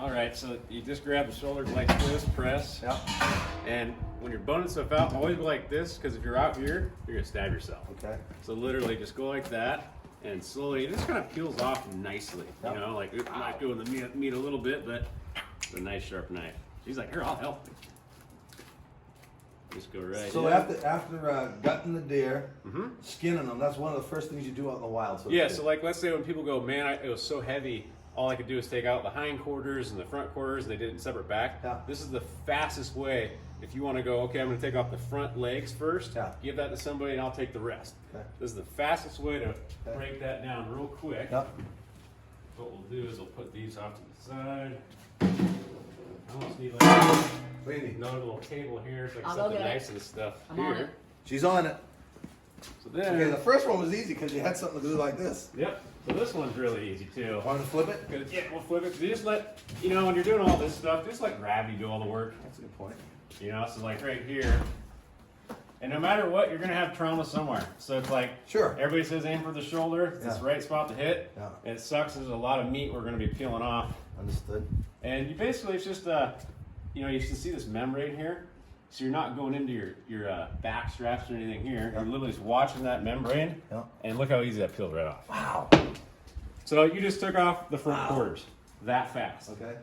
All right, so you just grab the shoulders like this, press. Yeah. And when you're boning stuff out, always go like this, because if you're out here, you're gonna stab yourself. Okay. So literally just go like that, and slowly, it just kind of peels off nicely. Yep. You know, like it might go in the meat a little bit, but it's a nice sharp knife. He's like, here, I'll help. Just go right So in. after gutting the deer, skinning them, that's one of the first things you do out in the wild. So Yeah, so like let's say when people go, man, it was so heavy, all I could do is take out the hind quarters and the front quarters, and they did it in separate back. Yeah. This is the fastest way. If you want to go, okay, I'm going to take off the front legs first, Yeah. give that to somebody, and I'll take the rest. Okay. This is the fastest way to break that down real quick. Yep. What we'll do is we'll put these off to the side. I almost need like another little table here, so I can I'll set go the get it. knives and stuff I'm on here. it. She's on it. So then, Okay, the first one was easy because you had something to do like this. yep. So this one's really easy too. Want to flip it? Good. Yeah, we'll flip it. You just let, you know, when you're doing all this stuff, just let gravity do all the work. That's a good point. You know, so like right here. And no matter what, you're going to have trauma somewhere. So it's like, Sure. everybody says aim for the shoulder. It's this Yeah. right spot to hit. Yeah. And it sucks. There's a lot of meat we're going to be peeling off. Understood. And you basically, it's just, you know, you can see this membrane here. So you're not going into your back straps or anything here. Yeah. You're literally just watching that membrane. Yeah. And look how easy that peels right off. Wow. So you just took off the front quarters that fast. Okay.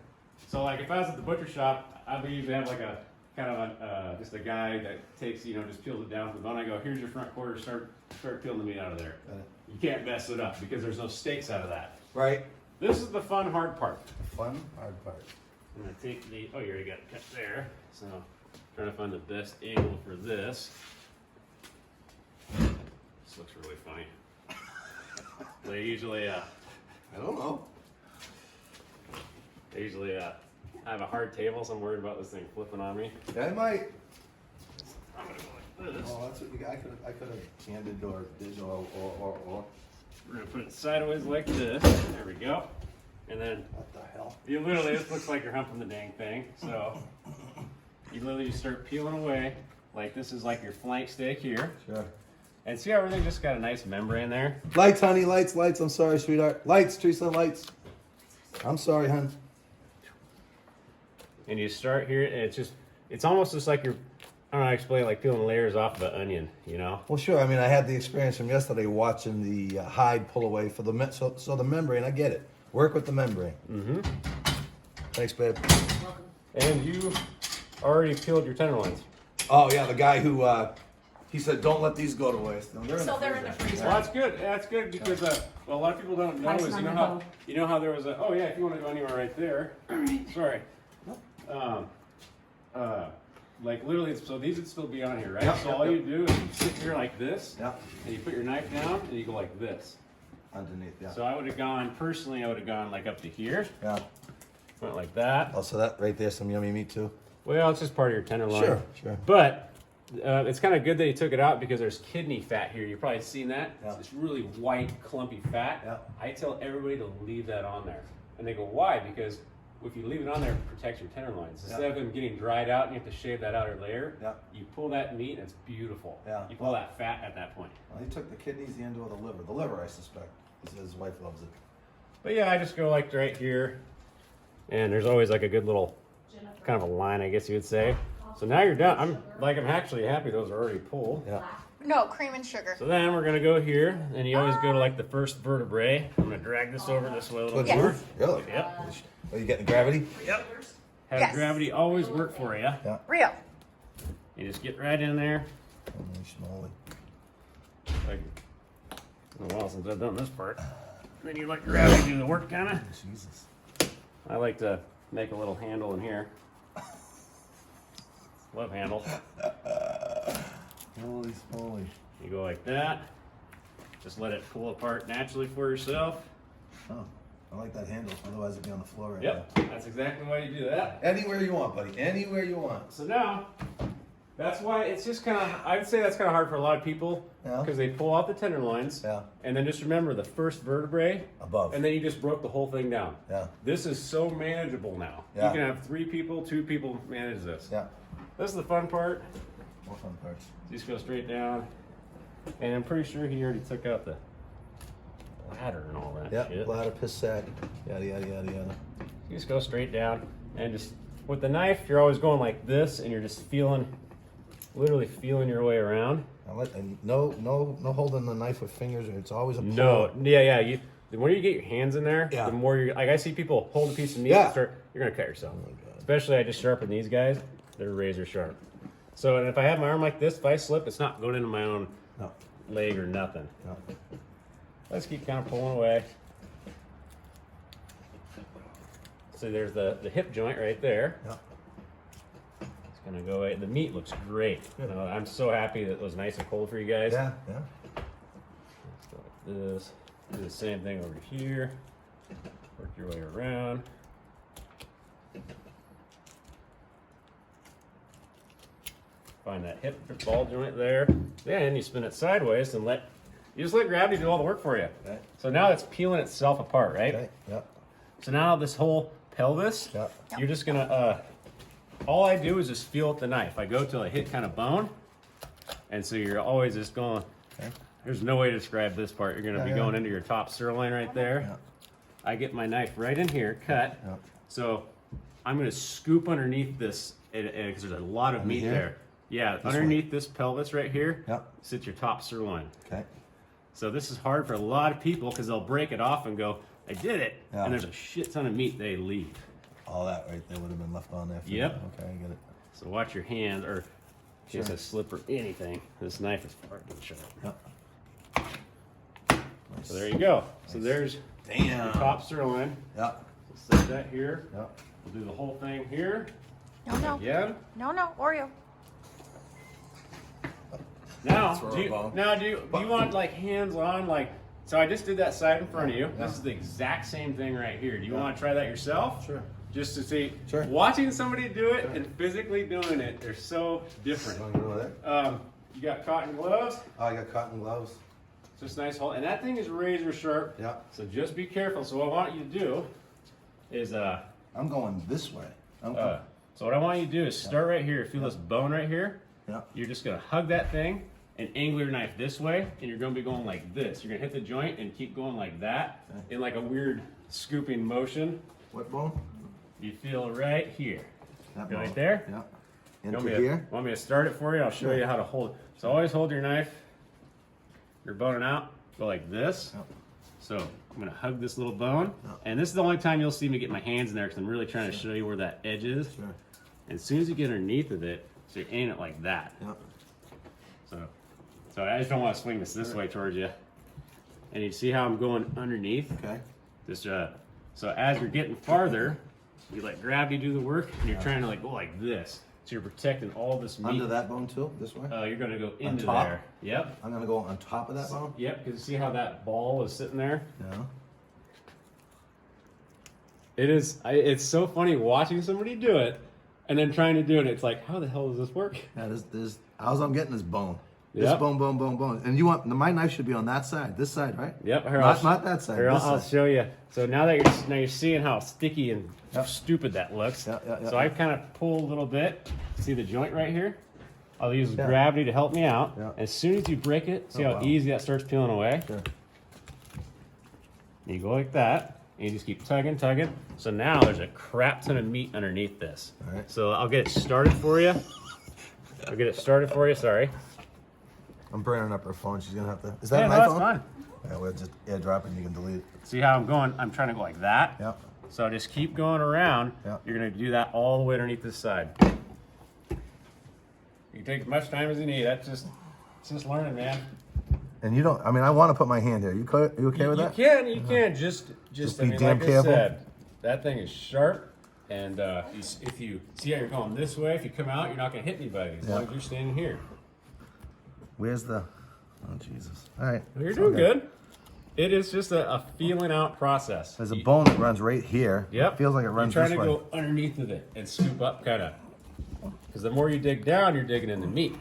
So like if I was at the butcher shop, I would usually have like a kind of a, just a guy that takes, you know, just peels it down from the bone. I go, here's your front quarter, start peeling the meat out of there. Got it. You can't mess it up because there's no steaks out of that. Right. This is the fun, hard part. The fun, hard part. I'm gonna take the, oh, you already got it cut there. So trying to find the best angle for this. This looks really funny. They usually, I don't know. I have a hard table, so I'm worried about this thing flipping on me. Yeah, I might. I'm gonna go like this. Oh, that's what you got. I could have candid or did or. We're gonna put it sideways like this. There we go. And then What the hell? you literally, this looks like you're humping the dang thing. So you literally just start peeling away. Like this is like your flank steak here. Sure. And see how everything just got a nice membrane there? Lights, honey, lights, lights. I'm sorry, sweetheart. Lights, Teresa, lights. I'm sorry, hon. And you start here, and it's almost just like you're, I don't know how to explain, like peeling layers off of an onion, you know? Well, sure. I mean, I had the experience from yesterday watching the hide pull away for the so the membrane. I get it. Work with the membrane. Mm-hmm. Thanks, babe. Welcome. And you already peeled your tenderloins. Oh yeah, the guy who he said don't let these go to waste. No, So they're in the freezer. Well, that's good. That's good because well, a lot of people don't know Price is on your you know how there was a, oh yeah, if you want to go anywhere right there. Sorry. Like literally, so these would still be on here, right? Yep, So yep, all yep. you do is you sit here like this, Yeah. and you put your knife down, and you go like this. Underneath, yeah. So I would have gone, personally, I would have gone like up to here, Yeah. went like that. Oh, so that right there, some yummy meat too. Well, it's just part of your tenderloin. Sure, sure. But it's kind of good that you took it out because there's kidney fat here. You've probably seen that. Yeah. It's really white, clumpy fat. Yeah. I tell everybody to leave that on there. And they go, why? Because if you leave it on there, it protects your tenderloins. Instead Yeah. of them getting dried out and you have to shave that outer layer, Yeah. you pull that meat and it's beautiful. Yeah. You pull that fat at that point. Well, he took the kidneys, the end of the liver. The liver, I suspect. His wife loves it. But yeah, I just go like right here. And there's always like a good little kind of a line, I guess you would say. So now you're done. I'm actually happy those are already pulled. Yeah. No, cream and sugar. So then we're gonna go here, and you always go to like the first vertebrae. I'm gonna drag this over this way a little Good more. move. Really? Yep. Are you getting gravity? Yep. Have Yes. gravity always work for you. Yeah. Real. You just get right in there. Holy schmoly. Like, it's been a while since I've done this part. Then you let gravity do the work, kinda. Jesus. I like to make a little handle in here. Love handle. Holy schmoly. You go like that. Just let it pull apart naturally for yourself. Oh, I like that handle. Otherwise, it'd be on the floor right Yep, that's exactly why you do that. now. Anywhere you want, buddy. Anywhere you want. So now, that's why it's just kind of, I would say that's kind of hard for a lot of people Yeah. because they pull out the tenderloins Yeah. and then just remember the first vertebrae Above. and then you just broke the whole thing down. Yeah. This is so manageable now. Yeah. You can have 3 people, 2 people manage this. Yeah. This is the fun part. More fun parts. Just go straight down. And I'm pretty sure he already took out the bladder and all that Yeah. shit. Bladder, piss sack. Yada, yada, yada, yada. You just go straight down, and just with the knife, you're always going like this, and you're just literally feeling your way around. And no holding the knife with fingers. It's always a pull. No, yeah. The more you get your hands in there, Yeah. the more you like. I see people hold a piece of meat and you're gonna cut yourself. Oh my God. Especially I just sharpen these guys; they're razor sharp. So, and if I have my arm like this, if I slip, it's not going into my own leg or nothing. No. Let's keep kind of pulling away. So there's the hip joint right there. Yeah. It's gonna go away. The meat looks great. I'm so happy that it was nice and cold for you guys. Yeah. Let's go like this. Do the same thing over here. Work your way around. Find that hip ball joint there. Then you spin it sideways and you just let gravity do all the work for you. Okay. So now it's peeling itself apart, right? Okay. Yep. So now this whole pelvis, you're just gonna, all I do is just feel with the knife. I go till I hit kind of bone. And so you're always just going, there's no way to describe this part. You're gonna be going into your top sirloin right there. Yeah. I get my knife right in here, cut. Yeah. So I'm gonna scoop underneath this, because there's a lot of meat here? there. Yeah, underneath this pelvis right here sits your top sirloin. Okay. So this is hard for a lot of people because they'll break it off and go, I did it. Yeah. And there's a shit ton of meat they leave. All that right there would have been left on there. Yep. Okay, I get it. So watch your hands, or just a slip or anything. This knife is fucking sharp. Yep. Nice. So there you go. So there's Damn. your top sirloin. Yeah. So set that here. Yep. We'll do the whole thing here. No. Again. No, Oreo. Now, Throw do a bone. you want like hands on, like, so I just did that side in front of you. This is the exact same thing right here. Do you want to try that yourself? Sure. Just to see, Sure. watching somebody do it and physically doing it, they're so different. You want to go over there? You got cotton gloves. Oh, I got cotton gloves. Just nice hole, and that thing is razor sharp. Yeah. So just be careful. So what I want you to do is, I'm going this way. so what I want you to do is start right here. Feel this bone right here. Yeah. You're just gonna hug that thing and angle your knife this way, and you're gonna be going like this. You're gonna hit the joint and keep going like that in like a weird scooping motion. What bone? You feel right here. That Go bone. right there. Yeah. You Into here. Want me to start it for you? I'll show you how to hold it. So always hold your knife. You're boning out. Go like this. Yep. So I'm gonna hug this little bone, Yep. and this is the only time you'll see me get my hands in there because I'm really trying to show you where that edge is. Sure. And as soon as you get underneath of it, so you're aiming it like that. Yep. So I just don't want to swing this way towards you. And you see how I'm going underneath? Okay. Just so as you're getting farther, you let gravity do the work, and you're trying to like go like this. So you're protecting all this meat. Under that bone too? This way? You're gonna go into top? there. Yep. I'm gonna go on top of that bone? Yep, because see how that ball is sitting there? Yeah. It is, it's so funny watching somebody do it and then trying to do it. It's like, how the hell does this work? Yeah, this how's I'm getting this bone. This Yep. bone. And you want my knife should be on that side, this side, right? Yep. Here, Not that side. Here, this I'll side. show you. So now that you're seeing how sticky and stupid that looks. Yeah. So I kind of pull a little bit. See the joint right here? I'll use Yeah. gravity to help me out. Yeah. As soon as you break it, see how wow. easy that starts peeling away? Sure. You go like that, and you just keep tugging. So now there's a crap ton of meat underneath this. All right. So I'll get it started for you. Sorry. I'm burning up her phone. She's gonna have to. Is that Yeah, my no, phone? that's fine. Yeah, we'll just airdrop and you can delete it. See how I'm going? I'm trying to go like that. Yep. So just keep going around. Yeah. You're gonna do that all the way underneath this side. You can take as much time as you need. It's just learning, man. And you don't. I mean, I want to put my hand here. You okay with that? You can. Just be I mean, damn like careful. I said, that thing is sharp. And if you see how you're going this way, if you come out, you're not gonna hit anybody as long as you're standing here. Where's the? Oh Jesus! All right. Well, you're It's doing all good. It is just a feeling out process. There's a bone that runs right here. Yep. It feels like it runs You're this trying to way. go underneath of it and scoop up, kind of. Because the more you dig down, you're digging in the meat.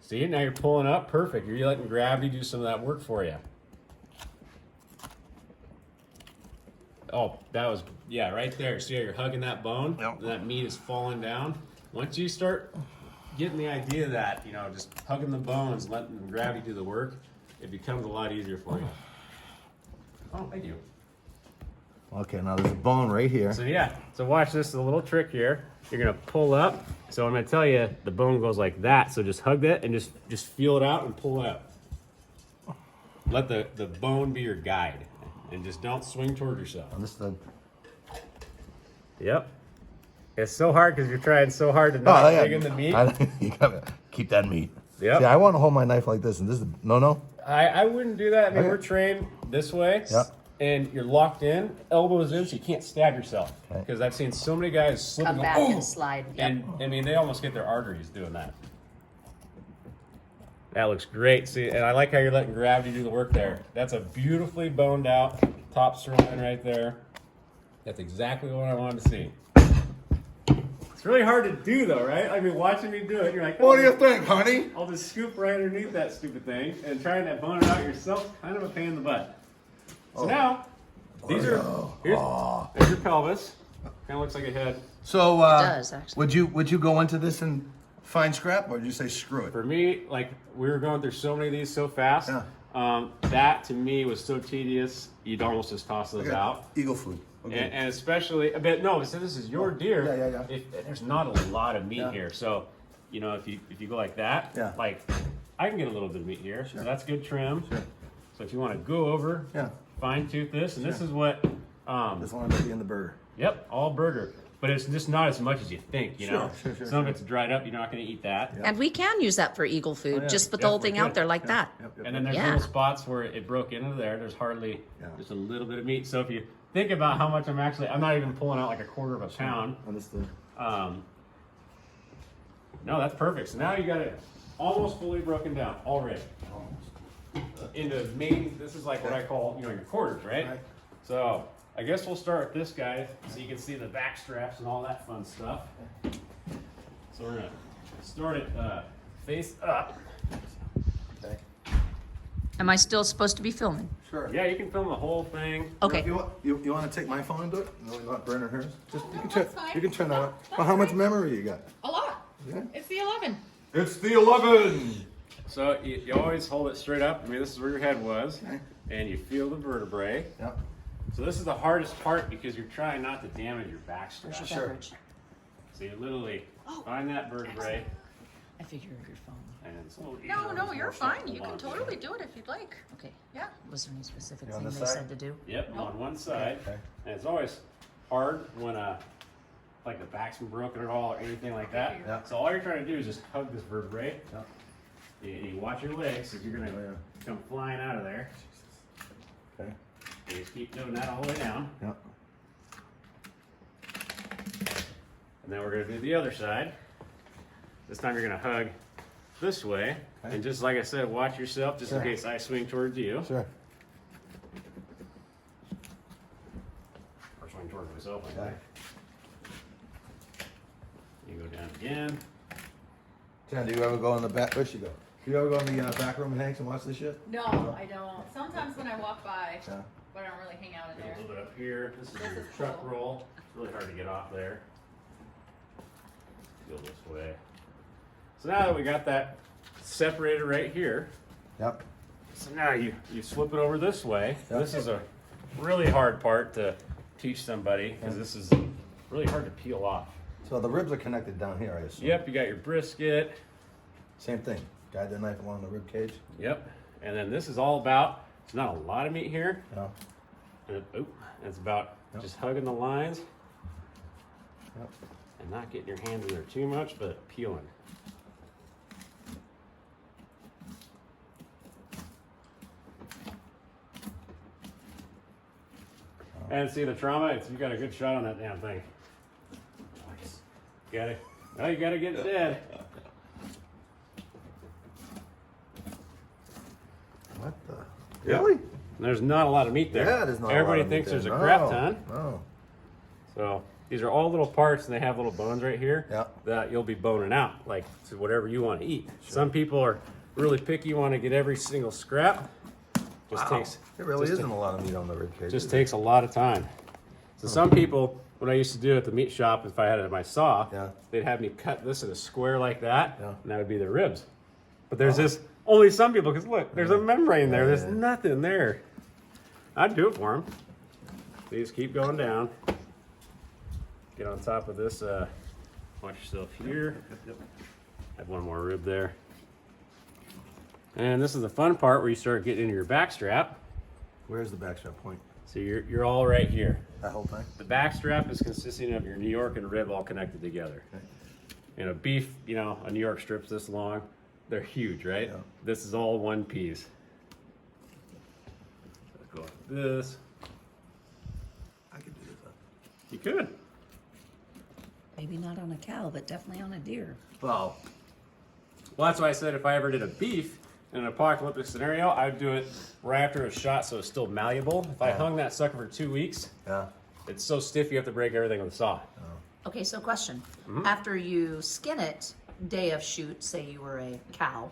See, now you're pulling up. Perfect. You're letting gravity do some of that work for you. Oh, that was, yeah, right there. See how you're hugging that bone? Yep. That meat is falling down. Once you start getting the idea of that, just hugging the bones, letting gravity do the work, it becomes a lot easier for you. Oh, thank you. Okay, now there's a bone right here. So yeah, so watch this, a little trick here. You're gonna pull up. So I'm gonna tell you, the bone goes like that. So just hug that and just feel it out and pull it up. Let the bone be your guide, and just don't swing toward yourself. Understood. Yep. It's so hard because you're trying so hard to not dig in the meat. You gotta keep that meat. Yep. See, I want to hold my knife like this, and this is no. I wouldn't do that. I mean, Okay. we're trained this way. Yep. And you're locked in, elbows in, so you can't stab yourself. Okay. Because I've seen so many guys slip Come and go, back "Oh!" and slide. Yep. And I mean, they almost get their arteries doing that. That looks great. See, and I like how you're letting gravity do the work there. That's a beautifully boned out top sirloin right there. That's exactly what I wanted to see. It's really hard to do though, right? I mean, watching me do it, you're like, What do you think, honey? I'll just scoop right underneath that stupid thing, and trying to bone it out yourself is kind of a pain in the butt. So now, these here's your pelvis. Kind of looks like a head. So, does, actually. would you go into this and find scrap, or would you say screw it? For me, like, we were going through so many of these so fast. Yeah. That to me was so tedious. You'd almost just toss those out. Eagle food. Okay. And especially a bit. No, so this is your deer. Yeah. There's not a lot of meat Yeah. here, so you know if you go like that, Yeah. like I can get a little bit of meat here. Sure. So that's good trim. Sure. So if you want to go over, Yeah. fine tooth this, and this is what. This one to be in the burger. Yep, all burger, but it's just not as much as you think. You know, Sure, some of it's dried up. You're not going to eat that. And we can use that for eagle food. yeah. Just put Yeah, the whole we thing could. out there like that. Yep. And then there's Yeah. little spots where it broke into there. There's hardly just a little bit of meat. So if you think about how much I'm not even pulling out like a quarter of a pound. Understood. No, that's perfect. So now you got it almost fully broken down already. Into main, this is like what I call, your quarters, right? Right. So I guess we'll start with this guy so you can see the back straps and all that fun stuff. So we're gonna start it face up. Okay. Am I still supposed to be filming? Sure. Yeah, you can film the whole thing. Okay. You want to take my phone and do it? No, you want burner hers? Just you can that's fine. you can turn that up. That's Well, how much fine. memory you got? A lot. Yeah. It's the 11. It's the 11. So you always hold it straight up. I mean, this is where your head was, Okay. and you feel the vertebrae. Yep. So this is the hardest part because you're trying not to damage your back strap. Where's your Sure. beverage? So you literally Oh, find that vertebrae, I figure your phone. and it's a little No, easier, you're more fine. shuffle You can on. totally do it if you'd like. Okay. Yeah. Was there any specific You on thing they this said side? to do? Yep, on one side, Okay. and it's always hard when like the back's been broken at all or anything like that. Yeah. So all you're trying to do is just hug this vertebrae. Yep. You watch your legs because you're gonna Oh, yeah. come flying out of there. Okay. You just keep doing that all the way down. Yep. And then we're gonna do the other side. This time you're gonna hug this way. Okay. And just like I said, watch yourself just in Sure. case I swing towards you. Sure. Or swing towards myself like Okay. that. You go down again. Jen, do you ever go in the back? Where she go? Do you ever go in the back room and Hanks and watch this shit? No, I don't. Sometimes when I walk by, Yeah. but I don't really hang out in Get a there. little bit up here. This is This your is truck cool. roll. It's really hard to get off there. Feel this way. So now that we got that separated right here, Yep. so now you flip it over this way. Yep. This is a really hard part to teach somebody because this is really hard to peel off. So the ribs are connected down here, I assume. Yep, you got your brisket. Same thing. Guide the knife along the rib cage. Yep. And then this is all about, it's not a lot of meat here. Yeah. And it's about Yep. just hugging the lines Yep. and not getting your hands in there too much, but peeling. And see the trauma, you got a good shot on that damn thing. Got it. Oh, you gotta get it dead. What the? Yep. Really? There's not a lot of meat there. Yeah, there's not Everybody a lot of meat thinks there. there's a crap No, ton. No. So these are all little parts, and they have little bones right here Yep. that you'll be boning out, like to whatever you want to eat. Some people are really picky, want to get every single scrap. Just takes. There really just isn't a lot of meat on the rib cage. Just takes a lot of time. So some people, when I used to do it at the meat shop, if I had it at my saw, Yeah. they'd have me cut this in a square like that, Yeah. and that would be the ribs. But there's this only some people, because look, there's a membrane there. There's Yeah. nothing there. I'd do it for them. These keep going down. Get on top of this. Watch yourself here. Have one more rib there. And this is the fun part where you start getting into your backstrap. Where's the backstrap point? So you're all right here. That whole thing? The backstrap is consisting of your New York and rib all connected together. Okay. And a beef, you know, a New York strip's this long. They're huge, right? Yeah. This is all one piece. So go like this. I could do this. You could. Maybe not on a cow, but definitely on a deer. Well, That's why I said if I ever did a beef in an apocalyptic scenario, I'd do it right after it's shot so it's still malleable. If I hung that sucker for 2 weeks, yeah. it's so stiff you have to break everything with a saw. Okay, so question. After you skin it, day of shoot, say you were a cow,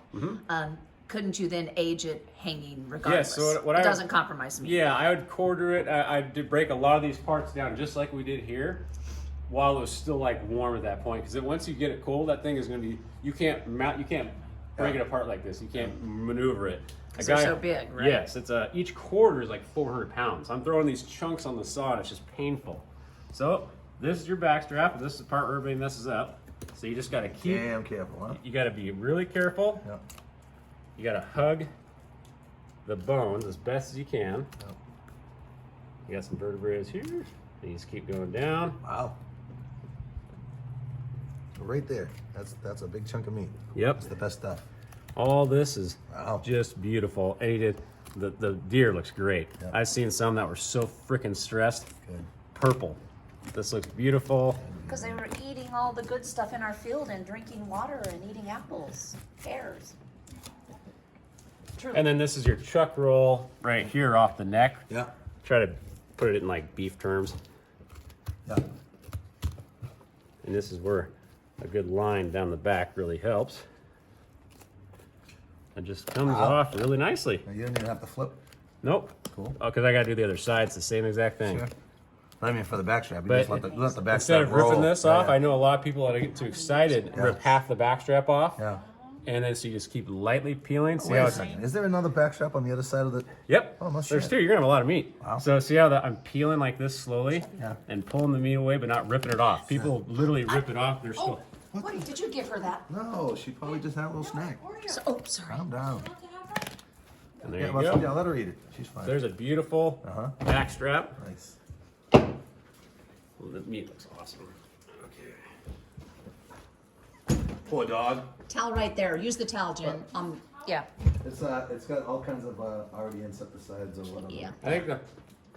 couldn't you then age it hanging regardless? so what it I- doesn't compromise meat. Yeah, I would quarter it. I did break a lot of these parts down just like we did here, while it was still like warm at that point. Because once you get it cold, that thing is going to be. You can't break it apart like this. You can't maneuver it. Because they're so big, right? Yes, it's each quarter is like 400 pounds. I'm throwing these chunks on the saw, and it's just painful. So this is your backstrap, and this is the part where everybody messes up. So you just got to keep. Damn careful, huh? You got to be really careful. Yep. You got to hug the bones as best as you can. Yep. You got some vertebrae here. You just keep going down. Wow. Right there. That's a big chunk of meat. Yep. It's the best stuff. All this is Wow. just beautiful. And he did, the deer looks great. Yep. I've seen some that were so freaking stressed. Good. Purple. This looks beautiful. Because they were eating all the good stuff in our field and drinking water and eating apples, pears. Truly. And then this is your chuck roll right here off the neck. Yeah. Try to put it in like beef terms. Yeah. And this is where a good line down the back really helps. It just comes off really nicely. Now, you don't even have to flip. Nope. Cool. Oh, because I got to do the other side. It's the same exact thing. Sure. I mean, for the backstrap, you But just let the backstrap instead of roll. ripping this Yeah, off, yeah. I know a lot of people that get too excited Yeah. rip half the backstrap off. Yeah. And then so you just keep lightly peeling. See Wait how a it's. second. Is there another backstrap on the other side of the? Yep. Oh, no There's shit. two. You're gonna have a lot of meat. Wow. So see how I'm peeling like this slowly Yeah. and pulling the meat away, but not ripping it off. People literally rip it off. They're still. What? Did you give her that? No, she probably just had a little snack. Oh, sorry. Calm down. And there Yeah, you well, go. yeah, let her eat it. She's fine. There's a beautiful backstrap. Nice. The meat looks awesome. Poor dog. Towel right there. Use the towel, Jen. Yeah. It's got all kinds of already insecticides or whatever. Yeah. I think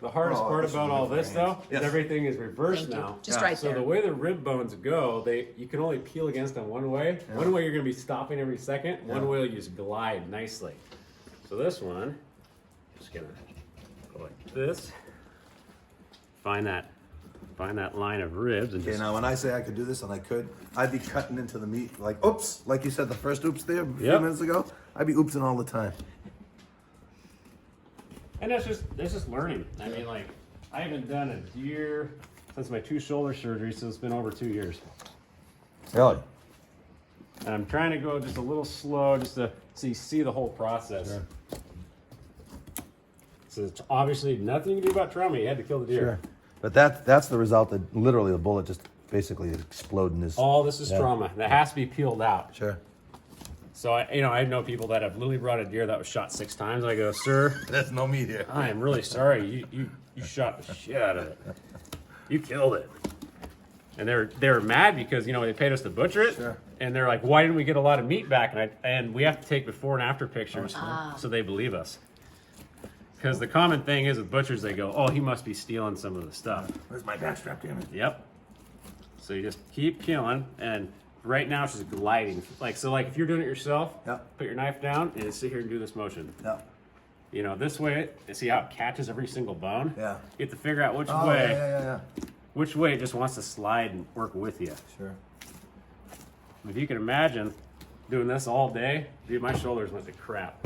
the hardest part this is about all good for this your though hands. is Yes. everything is reversed Thank you. now. Just right So there. the way the rib bones go, you can only peel against them one way. Yeah. One way you're gonna be stopping every second. One Yeah. way you just glide nicely. So this one, just gonna go like this. Find that line of ribs and Okay, just now when I say I could do this, and I could, I'd be cutting into the meat like, oops, like you said the first oops there a few Yep. minutes ago. I'd be oopsing all the time. and that's just learning. I mean, like I haven't done a deer since my 2 shoulder surgeries, so it's been over 2 years. Really? And I'm trying to go just a little slow, just to so you see the whole process. Sure. So it's obviously nothing you can do about trauma. You had to kill the deer. Sure. But that's the result that literally the bullet just basically exploded in his. All this is Yeah. trauma that has to be peeled out. Sure. So I know people that have literally brought a deer that was shot 6 times. I go, sir, There's no meat here. I am really sorry. You shot the shit out of it. You killed it. And they were mad because they paid us to butcher it. Sure. And they're like, why didn't we get a lot of meat back? And we have to take before and after pictures so they believe us. Because the common thing is with butchers, they go, oh, he must be stealing some of the stuff. Where's my backstrap, damn it? Yep. So you just keep peeling, and right now it's just gliding. Like if you're doing it yourself, Yep. put your knife down and sit here and do this motion. No. This way, see how it catches every single bone? Yeah. You have to figure out which Oh, way, yeah. which way it just wants to slide and work with you. Sure. If you can imagine doing this all day, dude, my shoulders went to crap.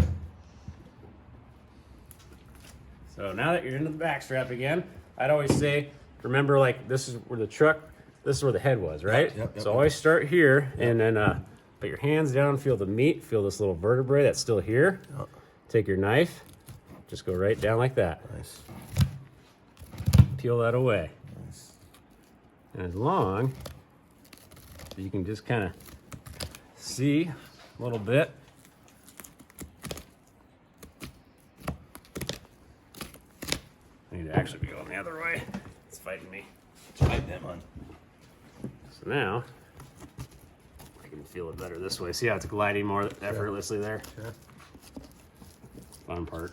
So now that you're into the backstrap again, I'd always say, remember, like this is where the head was, right? Yep. So always start here, and then put your hands down, feel the meat, feel this little vertebrae that's still here. Take your knife, just go right down like that. Nice. peel that away. And as long as you can just kind of see a little bit. I need to actually be going the other way. It's fighting me. Fight them on. So now, I can feel it better this way. See how it's gliding more effortlessly there? Sure. Fun part.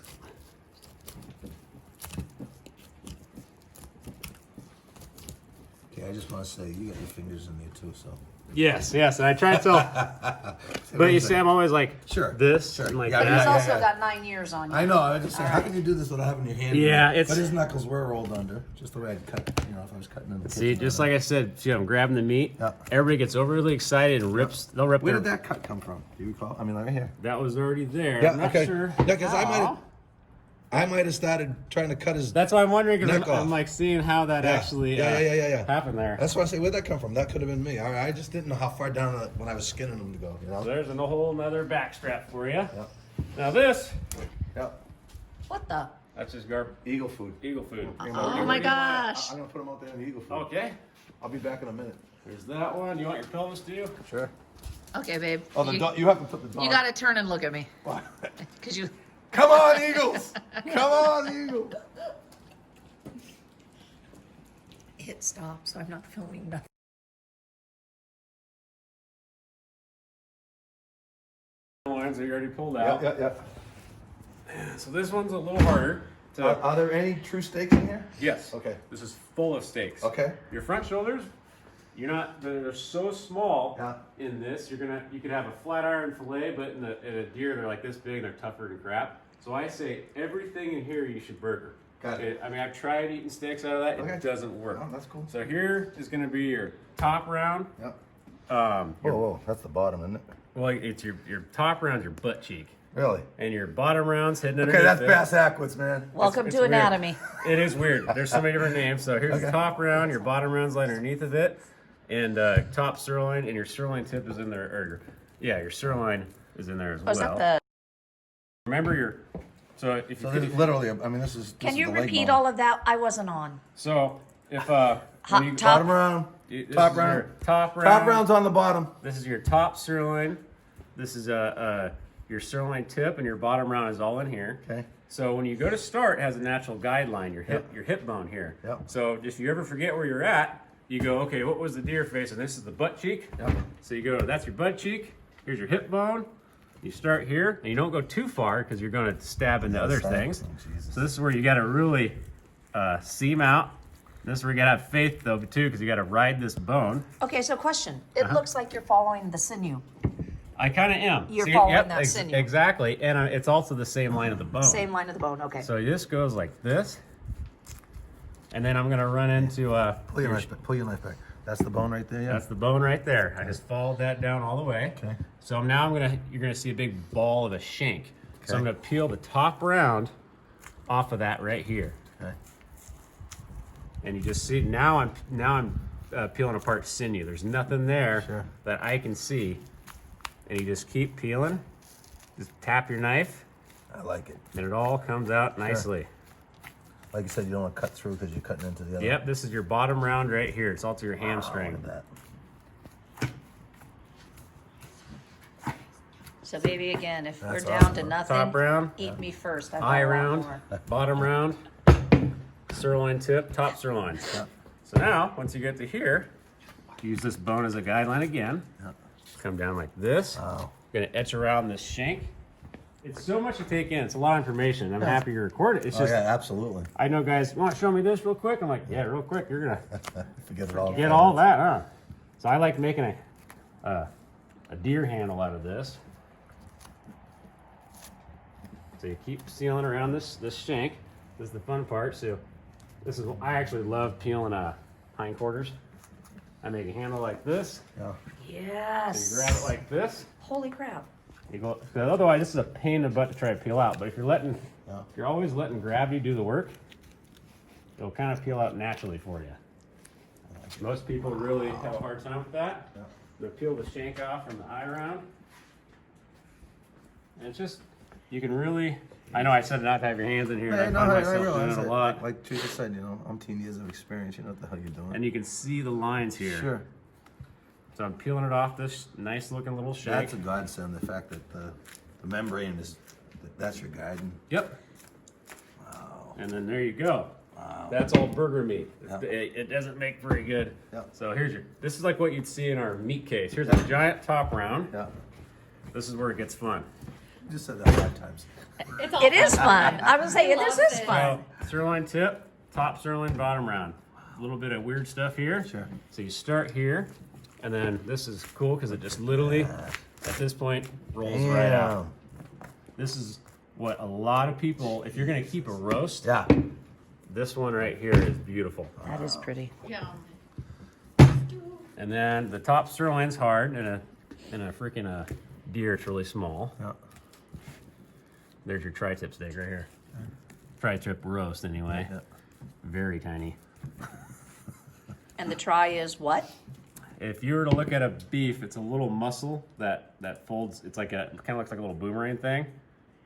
Okay, I just want to say you got your fingers in there too, so. Yes, and I try to tell, but you see, I'm always like Sure, this sure. and like Yeah, He's that. also got 9 years on you. I know. I was just saying, how can you do this without having your hand? Yeah, in it? it's- But his knuckles were rolled under, just the way I'd cut. You know, if I was cutting in the See, kitchen, just I like don't I said, see, I'm grabbing the meat. Yeah. Everybody gets overly excited and rips. They'll rip know. Where their. did that cut come from? Do you recall? I mean, right here. That was already there. Yeah. I'm not Okay. sure. Yeah, because I might have started trying to cut his. That's why I'm wondering because Neck I'm off. like seeing how that Yeah. actually Yeah. happened there. That's why I say, where'd that come from? That could have been me. I just didn't know how far down when I was skinning them to go. You know. So there's a whole nother backstrap for you. Yeah. Now this, Yeah. What the? that's just garbage. Eagle food. Eagle food. Oh my gosh. I'm gonna put them out there in the eagle food. Okay. I'll be back in a minute. There's that one. You want your pelvis too? Sure. Okay, babe. Oh, the you, dog. You have to put the dog. you gotta turn and look at me. Cause you. Come on, Eagles! Come on, Eagles! Hit stop, so I'm not filming nothing. Lines that you already pulled out. Yeah. So this one's a little harder. Are there any true steaks in here? Yes. Okay. This is full of steaks. Okay. Your front shoulders, they're so small Yeah. in this. You could have a flat iron fillet, but in a deer they're like this big, they're tougher than crap. So I say everything in here you should burger. Got it. I mean, I've tried eating steaks out of that. Okay. It doesn't work. Oh, that's cool. So here is going to be your top round. Yep. Your- That's the bottom, isn't it? well, it's your top round, your butt cheek, Really? and your bottom round's hidden Okay, underneath that's it. bass backwards, man. Welcome It's to weird. anatomy. It is weird. There's so many different names. So here's the Okay. top round, your bottom round's like underneath of it, and top sirloin, and your sirloin tip is in there. Or your sirloin is in there as Was well. that the? Remember your. So if you So this is literally, I mean, this is. Can you repeat all of that? I wasn't on. So if when you, top- Bottom round. this top is round. your top round. Top round's on the bottom. This is your top sirloin. This is your sirloin tip, and your bottom round is all in here. Okay. So when you go to start, it has a natural guideline, your Yep. hip bone here. Yep. So if you ever forget where you're at, you go, okay, what was the deer face? And this is the butt cheek. Yep. So you go, that's your butt cheek. Here's your hip bone. You start here, and you don't go too far because you're going to stab into other things. Oh, Jesus. So this is where you got to really seam out. This is where you got to have faith, though, too, because you got to ride this bone. Okay, so question. It looks like you're following the sinew. I kind of am. You're following that ex- sinew. Exactly, and it's also the same line of the bone. Same line of the bone. Okay. So this goes like this, and then I'm gonna run into Pull your knife back. Pull your knife back. That's the bone right there. Yeah. that's the bone right there. I just followed that down all the way. Okay. So now you're gonna see a big ball of a shank. So I'm Okay. gonna peel the top round off of that right here, Okay. and you just see now I'm peeling apart sinew. There's nothing there Sure. that I can see, and you just keep peeling. Just tap your knife, I like it. and it all comes out nicely. Like you said, you don't want to cut through because you're cutting into the other. Yep, this is your bottom round right here. It's all to your Look hamstring. at that. So baby, again, if That's we're down awesome. to nothing, Top round, eat me first. I've got eye a lot round, more. bottom round, sirloin tip, top sirloin. Yep. So now, once you get to here, use this bone as a guideline again. Yep. Come down like this. Wow. Gonna etch around this shank. It's so much to take in. It's a lot of information. I'm happy you record it. It's Oh just, yeah, absolutely. I know guys, you want to show me this real quick? I'm like, yeah, real quick. You're gonna Forget it all. get all that, huh? So I like making a deer handle out of this. So you keep sealing around this shank. This is the fun part. So I actually love peeling hindquarters. I make a handle like this. Yeah. So you Yes. grab it like this. Holy crap. You go. 'Cause otherwise, this is a pain in the butt to try to peel out. But if you're Yeah. always letting gravity do the work, it'll kind of peel out naturally for you. Most people really have a hard time with that. Yeah. They peel the shank off from the eye round. And it's just, you can really I know I said not to have your hands in here. Hey, and no, I find I myself realize doing it that. a lot. Like Teresa said, you know, umpteen years of experience. You know what the hell you're doing. And you can see the lines here. Sure. So I'm peeling it off this nice looking little shake. That's a godsend. The fact that the membrane is that's your guiding. Yep. Wow. And then there you go. Wow. That's all burger meat. Yep. It doesn't make very good. Yep. So this is like what you'd see in our meat case. Here's a giant top round. Yeah. This is where it gets fun. You just said that 5 times. It's all It is fun. I would say He this loves is it. fun. So, sirloin tip, top sirloin, bottom round. A little bit of weird stuff here. Sure. So you start here, and then this is cool because it just literally, at this point, rolls right out. This is what a lot of people, if you're gonna keep a roast, Yeah. this one right here is beautiful. That is pretty. Yeah. And then the top sirloin's hard, and a freaking deer, it's really small. Yeah. There's your tri-tip steak right here. Tri-tip roast, anyway. Yeah. Very tiny. And the try is what? If you were to look at a beef, it's a little muscle that folds. It's like kind of looks like a little boomerang thing,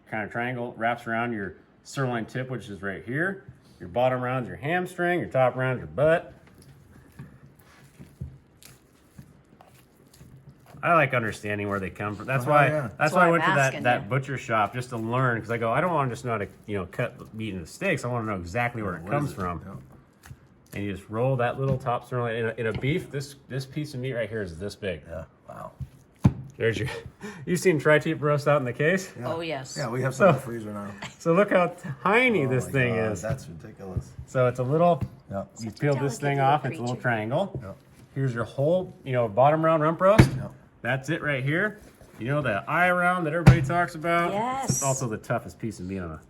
kind of triangle, wraps around your sirloin tip, which is right here. Your bottom round's your hamstring. Your top round's your butt. I like understanding where they come from. That's why. yeah. That's why I I'm went to asking that you. butcher shop just to learn, because I go, I don't want to just know how to cut meat into steaks. I want to know exactly where it What comes is it? from. Yeah. And you just roll that little top sirloin in a beef. This piece of meat right here is this big. Yeah. Wow. There's your. You've seen tri-tip roast out in the case. Yeah. Oh, yes. Yeah, we have some in the freezer now. So look how tiny Oh this my thing God, is. That's ridiculous. So it's a little. Yeah. You Such a peel this delicate thing little off. It's a little creature. triangle. Yeah. Here's your whole, bottom round rump roast. Yeah. That's it right here. You know the eye round that everybody talks about. Yes. It's also the toughest piece of meat on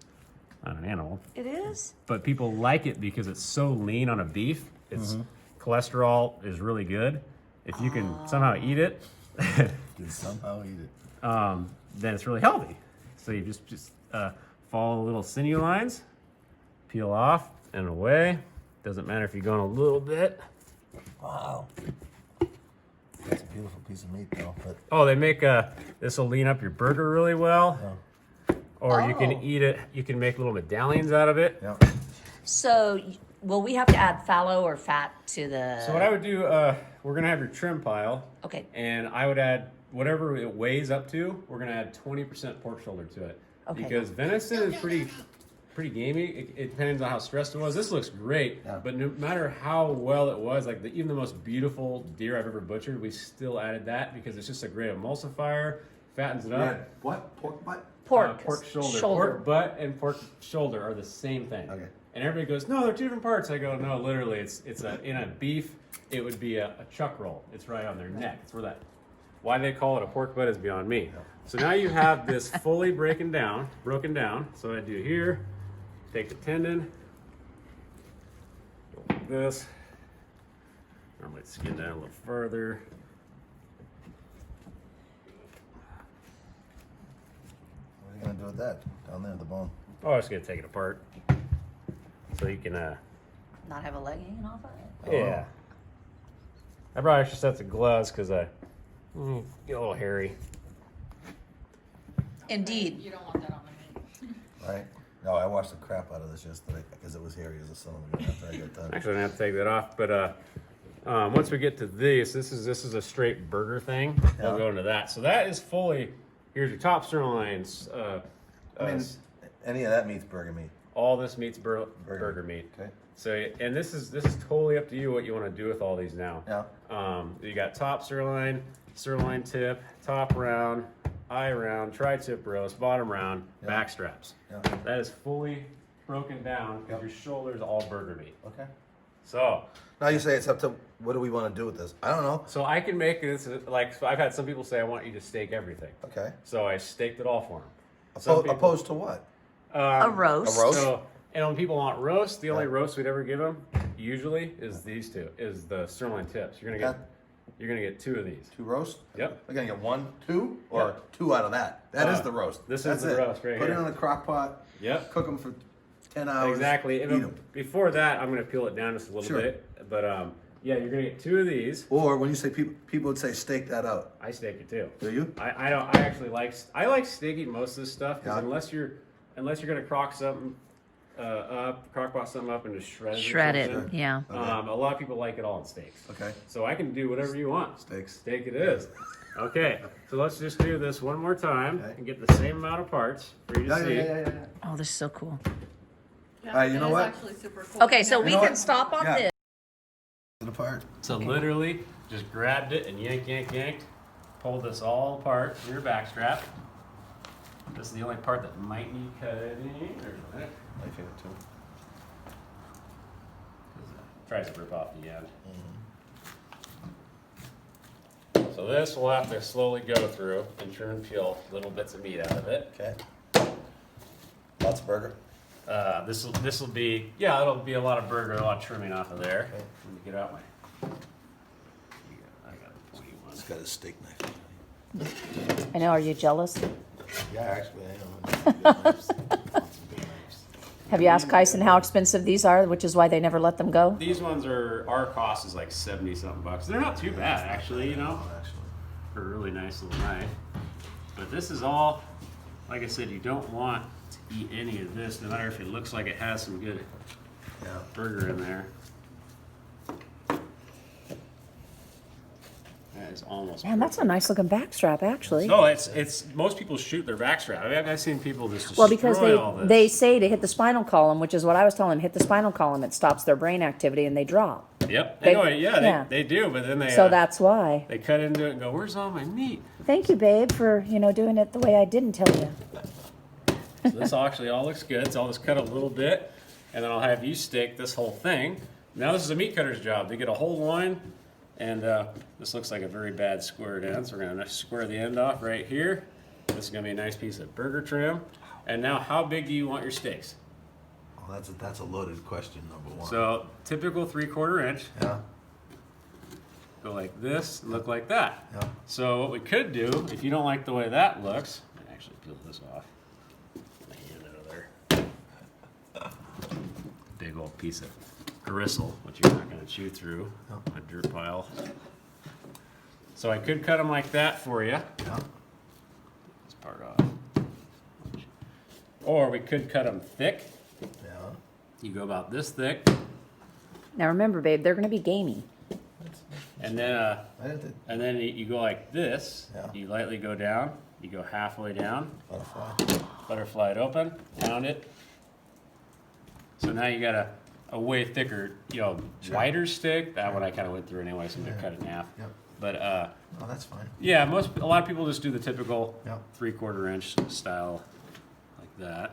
an animal. It is? But people like it because it's so lean on a beef. It's cholesterol is really good. If you can somehow eat it, You can somehow eat it. then it's really healthy. So you just follow the little sinew lines, peel off and away. Doesn't matter if you're going a little bit. Wow. That's a beautiful piece of meat, though. But Oh, they make this will lean up your burger really well. yeah. Or you can Oh. eat it. You can make little medallions out of it. Yeah. So, will we have to add fallow or fat to the... So what I would do, we're gonna have your trim pile, Okay. and I would add whatever it weighs up to. We're gonna add 20% pork shoulder to it, Okay. because venison is pretty gamey. It depends on how stressed it was. This looks great, Yeah. but no matter how well it was, like even the most beautiful deer I've ever butchered, we still added that because it's just a great emulsifier, fattens it up. Yeah. What? Pork butt? Pork. Pork shoulder. Shoulder. Pork butt and pork shoulder are the same thing. Okay. And everybody goes, no, they're two different parts. I go, no, literally, in a beef, it would be a chuck roll. It's right on their neck. It's where that. Why they call it a pork butt is beyond me. So now you have this fully broken down. So what I do here, take the tendon, go like this. I might skin down a little further. What are you gonna do with that? Down there at the bone. Oh, I'm just gonna take it apart, so you can. Not have a leg hanging off of it? Yeah. I brought extra sets of gloves because I get a little hairy. Indeed. You don't want that on the meat. Right? No, I washed the crap out of this yesterday because it was hairy as a son of a gun after I got done. Actually, I didn't have to take that off, but once we get to this is a straight burger thing. We'll Yeah. go into that. So that is fully. Here's your top sirloins. I mean, any of that meat's burger meat. all this meat's burger meat. Okay. So, and this is totally up to you what you want to do with all these now. Yeah. You got top sirloin, sirloin tip, top round, eye round, tri-tip roast, bottom round, Yeah. back straps. Yeah. That is fully broken down because your shoulder's all burger meat. Okay. So Now you say it's up to what do we want to do with this? I don't know. I can make this like so I've had some people say I want you to steak everything. Okay. So I staked it all for them. Opposed to what? A roast. A roast? So, and when people want roast, the only roast we'd ever give them usually is these two, is the sirloin tips. You're gonna get two of these. Two roast? Yep. We're gonna get 1, 2, or Yep. 2 out of that. That is the roast. this is That's the it. roast right Put here. it in a crock pot. Yep. Cook them for 10 hours. Exactly. Eat And 'em. before that, I'm gonna peel it down just a little Sure. bit. But yeah, you're gonna get two of these. Or when you say people would say steak that out. I steak it too. Do you? I don't. I actually like. I like steaking most of this stuff because Yeah. unless you're unless you're gonna crock something crock-pot something up and just shred it. Shred or it, something. yeah. Okay. A lot of people like it all in steaks. Okay. So I can do whatever you want. Steaks. Steak it is. Okay, so let's just do this one more time Okay. and get the same amount of parts for you to see. Yeah. Oh, this is so cool. Yeah, you know it is what? actually super cool. Okay, so we know can what? stop on Yeah. this. Apart. So literally, just grabbed it and yanked, pulled this all apart from your backstrap. This is the only part that might need cutting. My favorite too. Tries to rip off the end. So this we'll have to slowly go through and trim and peel little bits of meat out of it. Okay. Lots of burger. This will be, yeah, it'll be a lot of burger, a lot of trimming off of there. Okay. Let me get out my. I got a pointy one. It's got a steak knife. I know, are you jealous? Yeah, actually, I am. Have you asked Kyson how expensive these are, which is why they never let them go? These ones our cost is like 70 something bucks. They're not too bad actually, you know, for a really nice little knife. But this is all, like I said, you don't want to eat any of this, no matter if it looks like it has some good Yeah. burger in there. That is almost. Man, that's a nice looking backstrap, actually. No, it's most people shoot their backstrap. I mean, I've seen people just Well, because destroy all this. they say to hit the spinal column, which is what I was telling them, hit the spinal column, it stops their brain activity and they drop. Yep. they- Anyway, yeah, yeah. they do, but then they So that's why. they cut into it and go, "Where's all my meat?" Thank you, babe, for, doing it the way I didn't tell you. So this actually all looks good. So I'll just cut a little bit, and then I'll have you stick this whole thing. Now this is a meat cutter's job. They get a whole loin, and this looks like a very bad squared end. So we're gonna square the end off right here. This is gonna be a nice piece of burger trim. And now, how big do you want your steaks? Well, that's a loaded question, number one. So typical 3/4 inch. Yeah. Go like this, look like that. Yeah. So what we could do, if you don't like the way that looks, I can actually peel this off. My hand out of there. Big old piece of gristle, which you're not going to chew through. A dirt pile. So I could cut them like that for you. Yeah. This part off. Or we could cut them thick. Yeah. You go about this thick, Now remember, babe, they're going to be gamey. and then I didn't think and then you go like this. Yeah. You lightly go down. You go halfway down. butterfly. Butterfly it open. Pound it. So now you got a way thicker, wider stick. That one I kind of went through anyway, so I'm gonna cut it in half. Yep. But Oh, that's fine. yeah, a lot of people just do the typical Yep. 3/4 inch style, like that.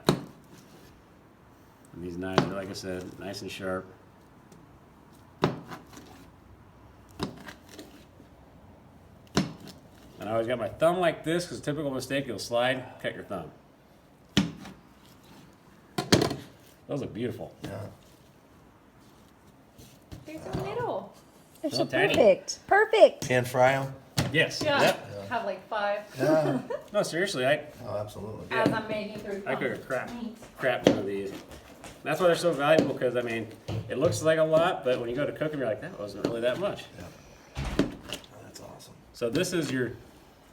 And these knives are, like I said, nice and sharp. And I always got my thumb like this, because a typical mistake, you'll slide, cut your thumb. Those look beautiful. Yeah. They're so little. They're So so tiny. perfect. Perfect. Pan fry them? Yes. Yeah. Yep. Have like 5 Yeah. No, seriously, I Oh, absolutely. as I'm making through. cook a crap ton of these. That's why they're so valuable, because I mean, it looks like a lot, but when you go to cook them, you're like, that wasn't really that much. Yeah. That's awesome. So this is your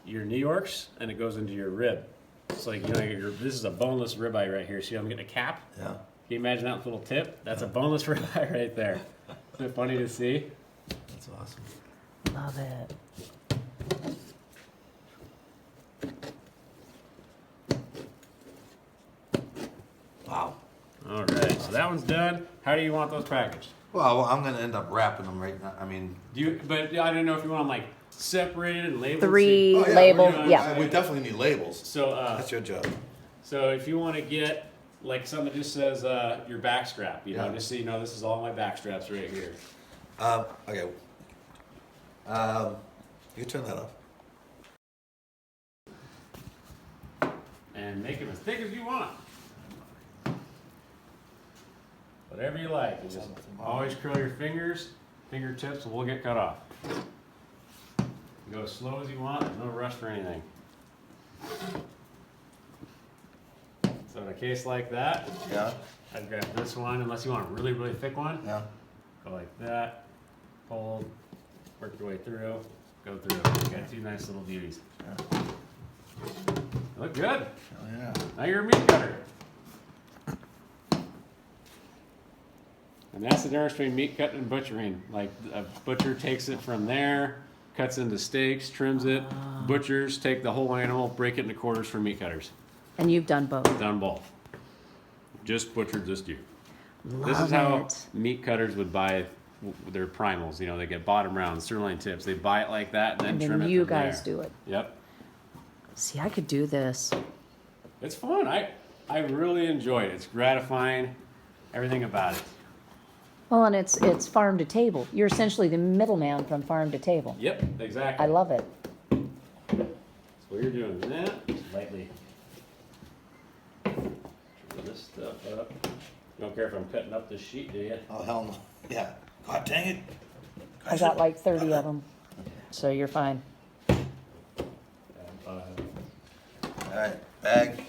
New Yorks, and it goes into your rib. It's like, this is a boneless ribeye right here. See how I'm getting a cap? Yeah. Can you imagine that little tip? That's a boneless ribeye right there. Isn't it funny to see? That's awesome. Love it. Wow. All right, so that one's done. How do you want those packaged? Well, I'm gonna end up wrapping them right now. I mean, But I don't know if you want them like separated and labeled. Three Oh, yeah, labeled, we're doing- yeah. we definitely need labels. So That's your job. So if you want to get like something that just says your backstrap, Yeah. just so you know, this is all my backstraps right here. Okay. You can turn that off. And make them as thick as you want. Whatever you like. You just always curl your fingertips will get cut off. You go as slow as you want, there's no rush for anything. So in a case like that, Yeah. I'd grab this one, unless you want a really, really thick one. Yeah. Go like that, hold, work your way through, go through. You got two nice little beauties. Yeah. Look good. Oh, yeah. Now you're a meat cutter. And that's the difference between meat cutting and butchering. Like a butcher takes it from there, cuts into steaks, trims it. Butchers take the whole animal, break it into quarters for meat cutters. And you've done both. Done both. Just butchered this deer. This Love is how it. meat cutters would buy their primals. You know, they get bottom rounds, sirloin tips. They buy it like that and then And trim then it you from guys there. do it. Yep. See, I could do this. It's fun. I really enjoy it. It's gratifying. Everything about it. Well, and it's farm to table. You're essentially the middleman from farm to table. Yep, exactly. I love it. So you're doing that. Just lightly trim this stuff up. You don't care if I'm cutting up this sheet, do you? Oh, hell no. Yeah. God dang it. I got like 30 of them, so you're fine. All right, bag.